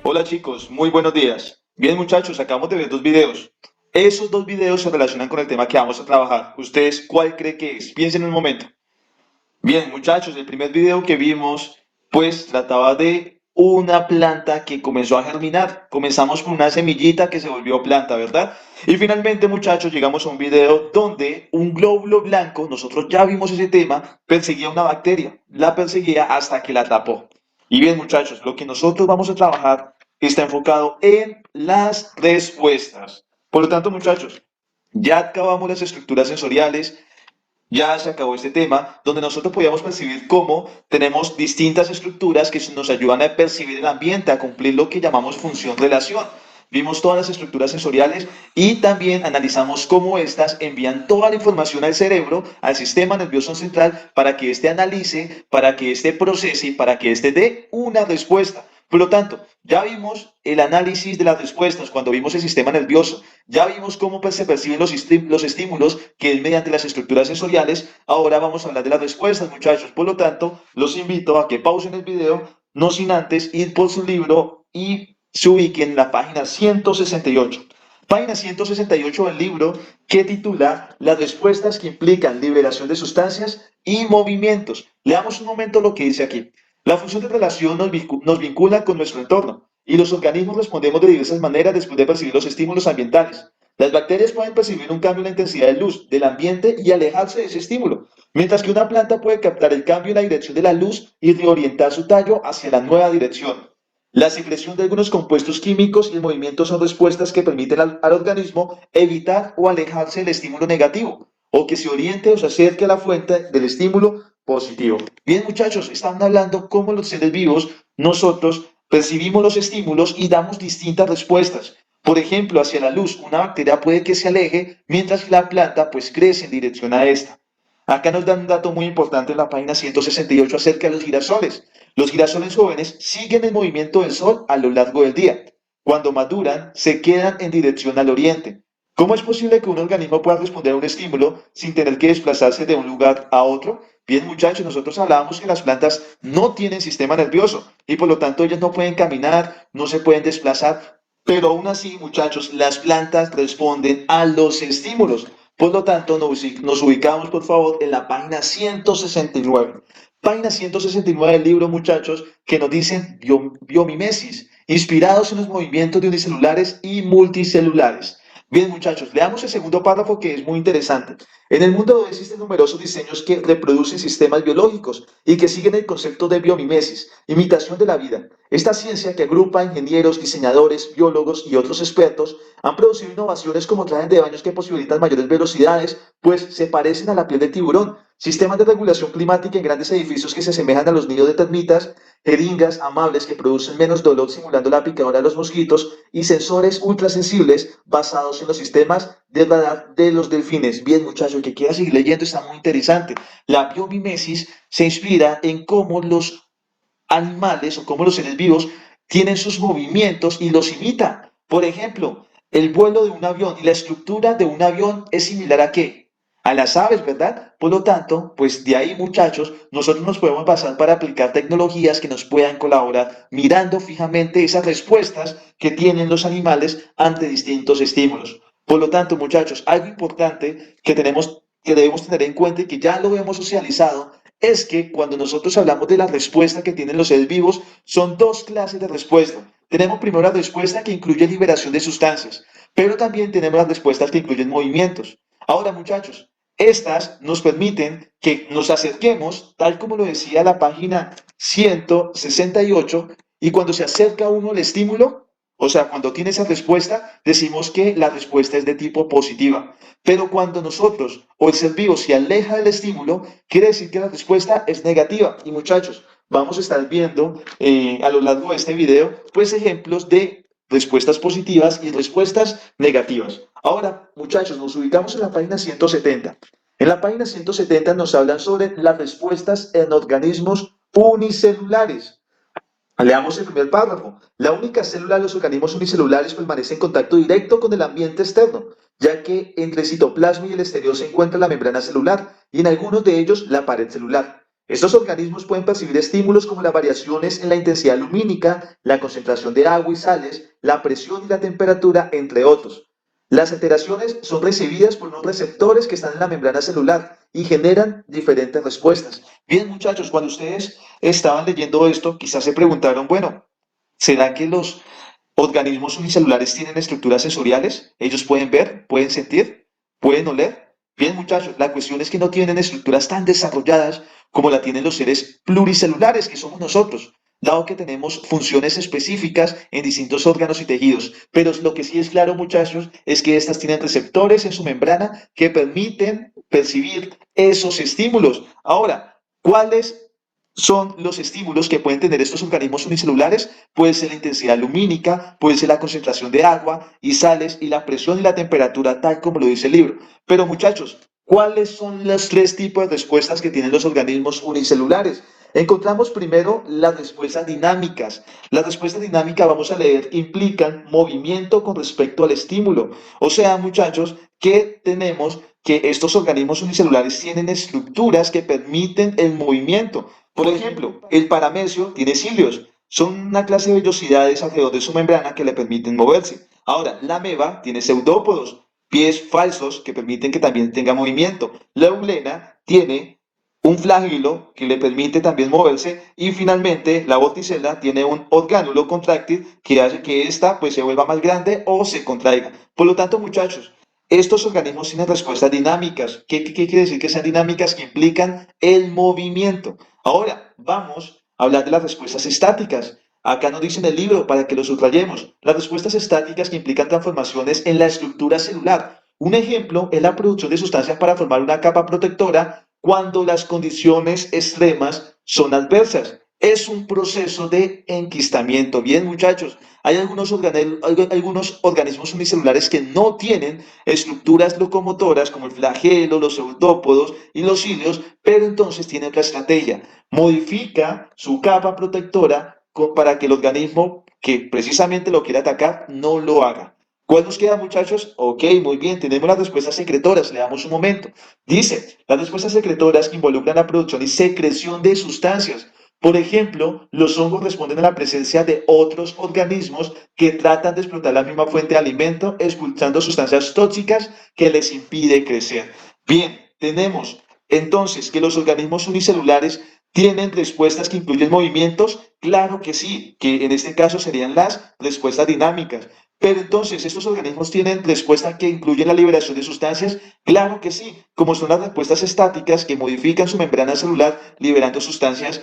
Hola chicos, muy buenos días. Bien muchachos, acabamos de ver dos videos. Esos dos videos se relacionan con el tema que vamos a trabajar. ¿Ustedes cuál cree que es? Piensen un momento. Bien muchachos, el primer video que vimos pues trataba de una planta que comenzó a germinar. Comenzamos con una semillita que se volvió planta, ¿verdad? Y finalmente muchachos llegamos a un video donde un glóbulo blanco, nosotros ya vimos ese tema, perseguía una bacteria. La perseguía hasta que la tapó. Y bien, muchachos, lo que nosotros vamos a trabajar está enfocado en las respuestas. Por lo tanto, muchachos, ya acabamos las estructuras sensoriales, ya se acabó este tema, donde nosotros podíamos percibir cómo tenemos distintas estructuras que nos ayudan a percibir el ambiente, a cumplir lo que llamamos función-relación. Vimos todas las estructuras sensoriales y también analizamos cómo éstas envían toda la información al cerebro, al sistema nervioso central, para que éste analice, para que éste procese y para que éste dé una respuesta. Por lo tanto, ya vimos el análisis de las respuestas cuando vimos el sistema nervioso, ya vimos cómo se perciben los estímulos que es mediante las estructuras sensoriales. Ahora vamos a hablar de las respuestas, muchachos. Por lo tanto, los invito a que pausen el video, no sin antes ir por su libro y se ubiquen en la página 168. Página 168 del libro que titula Las respuestas que implican liberación de sustancias y movimientos. Leamos un momento lo que dice aquí. La función de relación nos vincula con nuestro entorno y los organismos respondemos de diversas maneras después de percibir los estímulos ambientales. Las bacterias pueden percibir un cambio en la intensidad de luz del ambiente y alejarse de ese estímulo, mientras que una planta puede captar el cambio en la dirección de la luz y reorientar su tallo hacia la nueva dirección. La secreción de algunos compuestos químicos y el movimiento son respuestas que permiten al organismo evitar o alejarse del estímulo negativo, o que se oriente o se acerque a la fuente del estímulo positivo. Bien, muchachos, están hablando cómo los seres vivos, nosotros percibimos los estímulos y damos distintas respuestas. Por ejemplo, hacia la luz, una bacteria puede que se aleje, mientras que la planta pues crece en dirección a esta. Acá nos dan un dato muy importante en la página 168 acerca de los girasoles. Los girasoles jóvenes siguen el movimiento del sol a lo largo del día. Cuando maduran, se quedan en dirección al oriente. ¿Cómo es posible que un organismo pueda responder a un estímulo sin tener que desplazarse de un lugar a otro? Bien, muchachos, nosotros hablábamos que las plantas no tienen sistema nervioso y por lo tanto ellas no pueden caminar, no se pueden desplazar, pero aún así, muchachos, las plantas responden a los estímulos. Por lo tanto, nos ubicamos, por favor, en la página 169. Página 169 del libro, muchachos, que nos dicen biomimesis, inspirados en los movimientos de unicelulares y multicelulares. Bien, muchachos, leamos el segundo párrafo que es muy interesante. En el mundo existen numerosos diseños que reproducen sistemas biológicos y que siguen el concepto de biomimesis, imitación de la vida. Esta ciencia que agrupa ingenieros, diseñadores, biólogos y otros expertos han producido innovaciones como trajes de baños que posibilitan mayores velocidades, pues se parecen a la piel de tiburón, sistemas de regulación climática en grandes edificios que se asemejan a los nidos de termitas, jeringas amables que producen menos dolor simulando la picadura de los mosquitos y sensores ultrasensibles basados en los sistemas de radar de los delfines. Bien, muchachos, que quiera seguir leyendo está muy interesante. La biomimesis se inspira en cómo los animales o cómo los seres vivos tienen sus movimientos y los imitan. Por ejemplo, el vuelo de un avión y la estructura de un avión es similar a qué? A las aves, ¿verdad? Por lo tanto, pues de ahí, muchachos, nosotros nos podemos basar para aplicar tecnologías que nos puedan colaborar mirando fijamente esas respuestas que tienen los animales ante distintos estímulos. Por lo tanto, muchachos, algo importante que debemos tener en cuenta y que ya lo hemos socializado es que cuando nosotros hablamos de la respuesta que tienen los seres vivos, son dos clases de respuesta. Tenemos primero la respuesta que incluye liberación de sustancias, pero también tenemos las respuestas que incluyen movimientos. Ahora, muchachos, estas nos permiten que nos acerquemos, tal como lo decía la página 168, y cuando se acerca uno al estímulo, o sea, cuando tiene esa respuesta, decimos que la respuesta es de tipo positiva. Pero cuando nosotros o el ser vivo se aleja del estímulo, quiere decir que la respuesta es negativa. Y muchachos, vamos a estar viendo a lo largo de este video, pues ejemplos de respuestas positivas y respuestas negativas. Ahora, muchachos, nos ubicamos en la página 170. En la página 170 nos hablan sobre las respuestas en organismos unicelulares. Leamos el primer párrafo. La única célula de los organismos unicelulares permanece en contacto directo con el ambiente externo, ya que entre el citoplasma y el exterior se encuentra la membrana celular y en algunos de ellos la pared celular. Estos organismos pueden percibir estímulos como las variaciones en la intensidad lumínica, la concentración de agua y sales, la presión y la temperatura, entre otros. Las alteraciones son recibidas por unos receptores que están en la membrana celular y generan diferentes respuestas. Bien, muchachos, cuando ustedes estaban leyendo esto, quizás se preguntaron, bueno, ¿será que los organismos unicelulares tienen estructuras sensoriales? Ellos pueden ver, pueden sentir, pueden oler. Bien, muchachos, la cuestión es que no tienen estructuras tan desarrolladas como la tienen los seres pluricelulares que somos nosotros, dado que tenemos funciones específicas en distintos órganos y tejidos. Pero lo que sí es claro, muchachos, es que estas tienen receptores en su membrana que permiten percibir esos estímulos. Ahora, ¿cuáles son los estímulos que pueden tener estos organismos unicelulares? Puede ser la intensidad lumínica, puede ser la concentración de agua y sales y la presión y la temperatura, tal como lo dice el libro. Pero muchachos, ¿cuáles son los tres tipos de respuestas que tienen los organismos unicelulares? Encontramos primero las respuestas dinámicas. Las respuestas dinámicas, vamos a leer, implican movimiento con respecto al estímulo. O sea, muchachos, que tenemos que estos organismos unicelulares tienen estructuras que permiten el movimiento. Por ejemplo, el paramecio tiene cilios. Son una clase de vellosidades alrededor de su membrana que le permiten moverse. Ahora, la ameba tiene pseudópodos, pies falsos que permiten que también tenga movimiento. La eulena tiene un flagelo que le permite también moverse y finalmente la vorticela tiene un orgánulo contráctil que hace que ésta pues se vuelva más grande o se contraiga. Por lo tanto, muchachos, estos organismos tienen respuestas dinámicas. ¿Qué quiere decir que sean dinámicas? Que implican el movimiento. Ahora, vamos a hablar de las respuestas estáticas. Acá nos dice en el libro para que lo subrayemos. Las respuestas estáticas que implican transformaciones en la estructura celular. Un ejemplo es la producción de sustancias para formar una capa protectora cuando las condiciones extremas son adversas. Es un proceso de enquistamiento. Bien, muchachos, hay algunos organismos unicelulares que no tienen estructuras locomotoras como el flagelo, los pseudópodos y los cilios, pero entonces tienen otra estrategia. Modifica su capa protectora para que el organismo que precisamente lo quiere atacar no lo haga. ¿Cuál nos queda, muchachos? Ok, muy bien, tenemos las respuestas secretoras, le damos un momento. Dice, las respuestas secretoras que involucran la producción y secreción de sustancias. Por ejemplo, los hongos responden a la presencia de otros organismos que tratan de explotar la misma fuente de alimento, expulsando sustancias tóxicas que les impide crecer. Bien, tenemos entonces que los organismos unicelulares tienen respuestas que incluyen movimientos. Claro que sí, que en este caso serían las respuestas dinámicas. Pero entonces, ¿estos organismos tienen respuestas que incluyen la liberación de sustancias? Claro que sí, como son las respuestas estáticas que modifican su membrana celular liberando sustancias,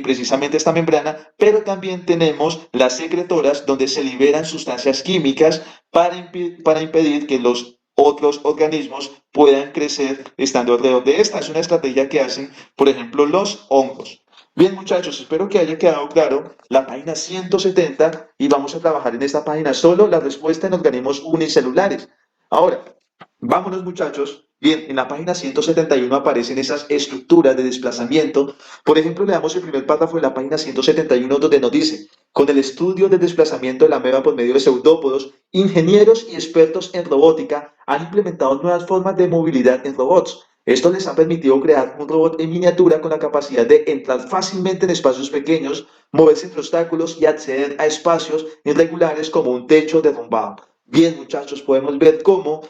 precisamente esta membrana, pero también tenemos las secretoras donde se liberan sustancias químicas para impedir que los otros organismos puedan crecer estando alrededor de esta. Es una estrategia que hacen, por ejemplo, los hongos. Bien, muchachos, espero que haya quedado claro la página 170 y vamos a trabajar en esta página solo la respuesta en organismos unicelulares. Ahora, vámonos, muchachos. Bien, en la página 171 aparecen esas estructuras de desplazamiento. Por ejemplo, le damos el primer párrafo de la página 171 donde nos dice, con el estudio del desplazamiento de la ameba por medio de pseudópodos, ingenieros y expertos en robótica han implementado nuevas formas de movilidad en robots. Esto les ha permitido crear un robot en miniatura con la capacidad de entrar fácilmente en espacios pequeños, moverse entre obstáculos y acceder a espacios irregulares como un techo derrumbado. Bien, muchachos, podemos ver cómo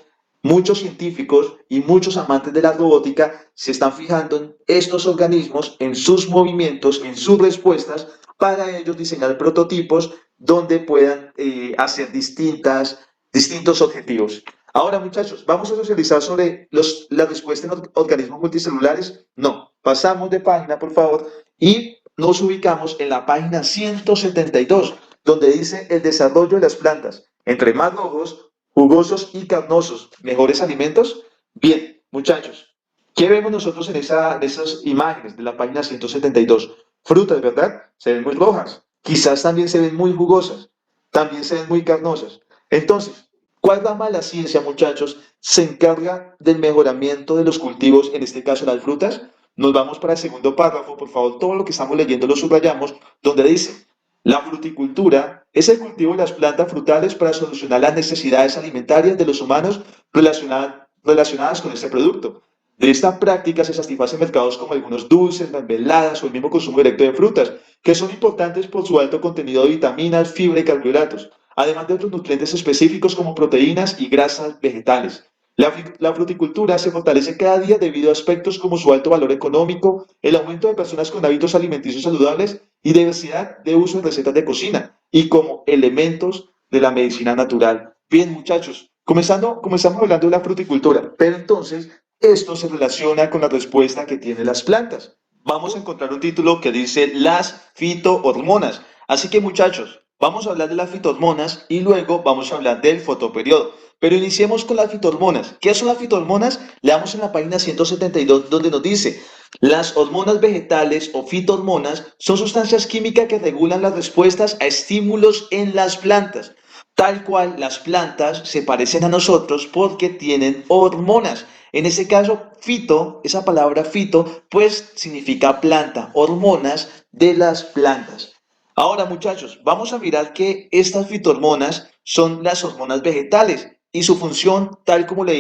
muchos científicos y muchos amantes de la robótica se están fijando en estos organismos, en sus movimientos, en sus respuestas, para ellos diseñar prototipos donde puedan hacer distintos objetivos. Ahora, muchachos, ¿vamos a socializar sobre la respuesta en organismos multicelulares? No. Pasamos de página, por favor, y nos ubicamos en la página 172, donde dice el desarrollo de las plantas. Entre más rojos, jugosos y carnosos, mejores alimentos. Bien, muchachos, ¿qué vemos nosotros en esas imágenes de la página 172? Frutas, ¿verdad? Se ven muy rojas. Quizás también se ven muy jugosas. También se ven muy carnosas. Entonces, ¿cuál rama de la ciencia, muchachos, se encarga del mejoramiento de los cultivos, en este caso las frutas? Nos vamos para el segundo párrafo, por favor, todo lo que estamos leyendo lo subrayamos, donde dice, la fruticultura es el cultivo de las plantas frutales para solucionar las necesidades alimentarias de los humanos relacionadas con este producto. De esta práctica se satisfacen mercados como algunos dulces, mermeladas o el mismo consumo directo de frutas, que son importantes por su alto contenido de vitaminas, fibra y carbohidratos, además de otros nutrientes específicos como proteínas y grasas vegetales. La fruticultura se fortalece cada día debido a aspectos como su alto valor económico, el aumento de personas con hábitos alimenticios saludables y diversidad de uso en recetas de cocina, y como elementos de la medicina natural. Bien, muchachos, comenzamos hablando de la fruticultura, pero entonces esto se relaciona con la respuesta que tienen las plantas. Vamos a encontrar un título que dice las fitohormonas. Así que, muchachos, vamos a hablar de las fitohormonas y luego vamos a hablar del fotoperiodo. Pero iniciemos con las fitohormonas. ¿Qué son las fitohormonas? Leamos en la página 172 donde nos dice, las hormonas vegetales o fitohormonas son sustancias químicas que regulan las respuestas a estímulos en las plantas. Tal cual las plantas se parecen a nosotros porque tienen hormonas. En ese caso, fito, esa palabra fito, pues significa planta, hormonas de las plantas. Ahora, muchachos, vamos a mirar que estas fitohormonas son las hormonas vegetales y su función, tal como lo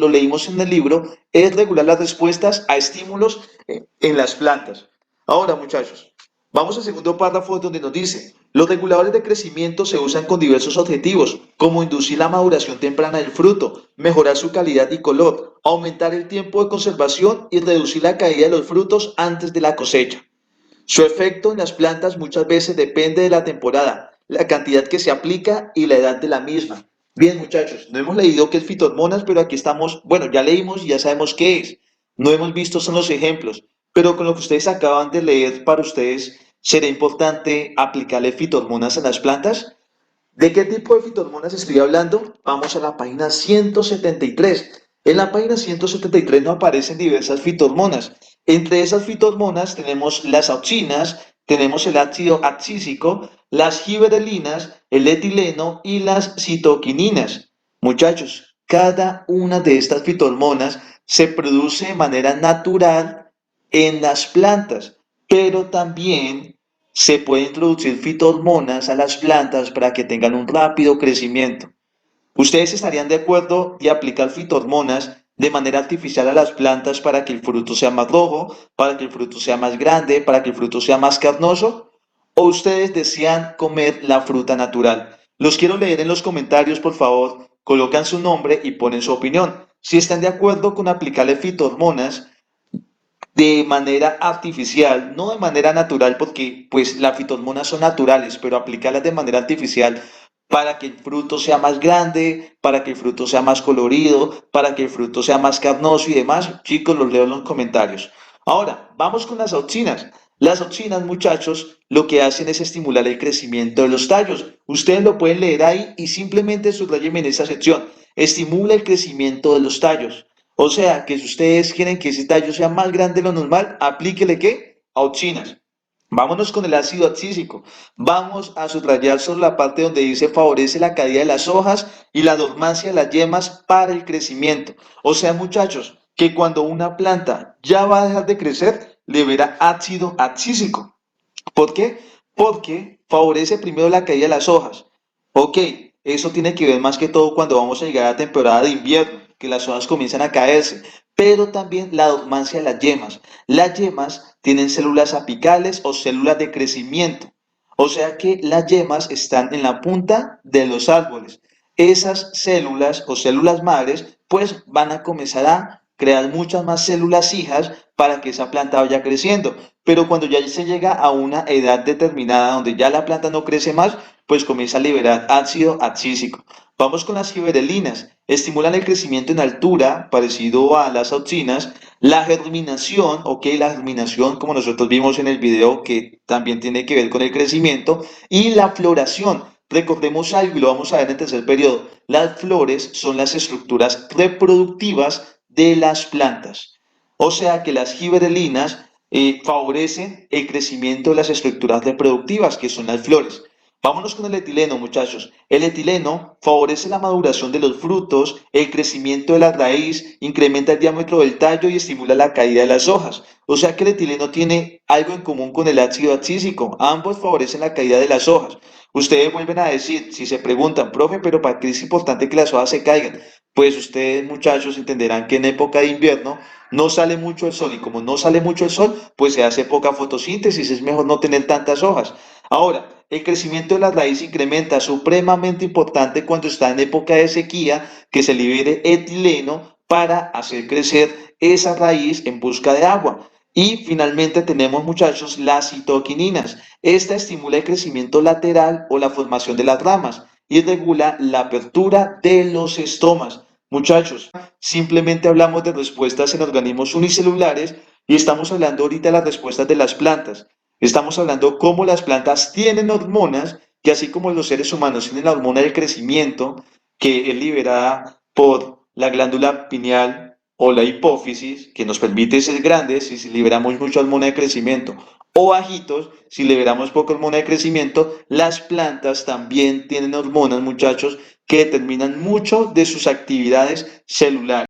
leímos en el libro, es regular las respuestas a estímulos en las plantas. Ahora, muchachos, vamos al segundo párrafo donde nos dice, los reguladores de crecimiento se usan con diversos objetivos, como inducir la maduración temprana del fruto, mejorar su calidad y color, aumentar el tiempo de conservación y reducir la caída de los frutos antes de la cosecha. Su efecto en las plantas muchas veces depende de la temporada, la cantidad que se aplica y la edad de la misma. Bien, muchachos, no hemos leído qué es fitohormonas, pero aquí estamos, bueno, ya leímos y ya sabemos qué es. No hemos visto son los ejemplos, pero con lo que ustedes acaban de leer para ustedes, ¿será importante aplicarle fitohormonas a las plantas? ¿De qué tipo de fitohormonas estoy hablando? Vamos a la página 173. En la página 173 nos aparecen diversas fitohormonas. Entre esas fitohormonas tenemos las auxinas, tenemos el ácido abscísico, las giberelinas, el etileno y las citoquininas. Muchachos, cada una de estas fitohormonas se produce de manera natural en las plantas, pero también se puede introducir fitohormonas a las plantas para que tengan un rápido crecimiento. ¿Ustedes estarían de acuerdo de aplicar fitohormonas de manera artificial a las plantas para que el fruto sea más rojo, para que el fruto sea más grande, para que el fruto sea más carnoso? ¿O ustedes desean comer la fruta natural? Los quiero leer en los comentarios, por favor. Colocan su nombre y ponen su opinión. Si están de acuerdo con aplicarle fitohormonas de manera artificial, no de manera natural, porque pues las fitohormonas son naturales, pero aplicarlas de manera artificial para que el fruto sea más grande, para que el fruto sea más colorido, para que el fruto sea más carnoso y demás, chicos, los leo en los comentarios. Ahora, vamos con las auxinas. Las auxinas, muchachos, lo que hacen es estimular el crecimiento de los tallos. Ustedes lo pueden leer ahí y simplemente subrayen en esa sección. Estimula el crecimiento de los tallos. O sea, que si ustedes quieren que ese tallo sea más grande de lo normal, aplíquele ¿qué? Auxinas. Vámonos con el ácido abscísico. Vamos a subrayar sobre la parte donde dice favorece la caída de las hojas y la dormancia de las yemas para el crecimiento. O sea, muchachos, que cuando una planta ya va a dejar de crecer, libera ácido abscísico. ¿Por qué? Porque favorece primero la caída de las hojas. Ok, eso tiene que ver más que todo cuando vamos a llegar a la temporada de invierno, que las hojas comienzan a caerse, pero también la dormancia de las yemas. Las yemas tienen células apicales o células de crecimiento, o sea que las yemas están en la punta de los árboles. Esas células o células madres pues van a comenzar a crear muchas más células hijas para que esa planta vaya creciendo. Pero cuando ya se llega a una edad determinada donde ya la planta no crece más, pues comienza a liberar ácido abscísico. Vamos con las giberelinas. Estimulan el crecimiento en altura, parecido a las auxinas. La germinación, ok, la germinación, como nosotros vimos en el video, que también tiene que ver con el crecimiento. Y la floración. Recordemos algo y lo vamos a ver en el tercer periodo. Las flores son las estructuras reproductivas de las plantas. O sea que las giberelinas favorecen el crecimiento de las estructuras reproductivas, que son las flores. Vámonos con el etileno, muchachos. El etileno favorece la maduración de los frutos, el crecimiento de la raíz, incrementa el diámetro del tallo y estimula la caída de las hojas. O sea que el etileno tiene algo en común con el ácido abscísico. Ambos favorecen la caída de las hojas. Ustedes vuelven a decir, si se preguntan, profe, pero ¿para qué es importante que las hojas se caigan? Pues ustedes, muchachos, entenderán que en época de invierno no sale mucho el sol y como no sale mucho el sol, pues se hace poca fotosíntesis, es mejor no tener tantas hojas. Ahora, el crecimiento de la raíz incrementa supremamente importante cuando está en época de sequía, que se libere etileno para hacer crecer esa raíz en busca de agua. Y finalmente tenemos, muchachos, las citoquininas. Esta estimula el crecimiento lateral o la formación de las ramas y regula la apertura de los estomas. Muchachos, simplemente hablamos de respuestas en organismos unicelulares y estamos hablando ahorita de las respuestas de las plantas. Estamos hablando cómo las plantas tienen hormonas que así como los seres humanos tienen la hormona del crecimiento que es liberada por la glándula pineal o la hipófisis que nos permite ser grandes si liberamos mucha hormona de crecimiento o bajitos si liberamos poca hormona de crecimiento, las plantas también tienen hormonas, muchachos, que determinan mucho de sus actividades celulares.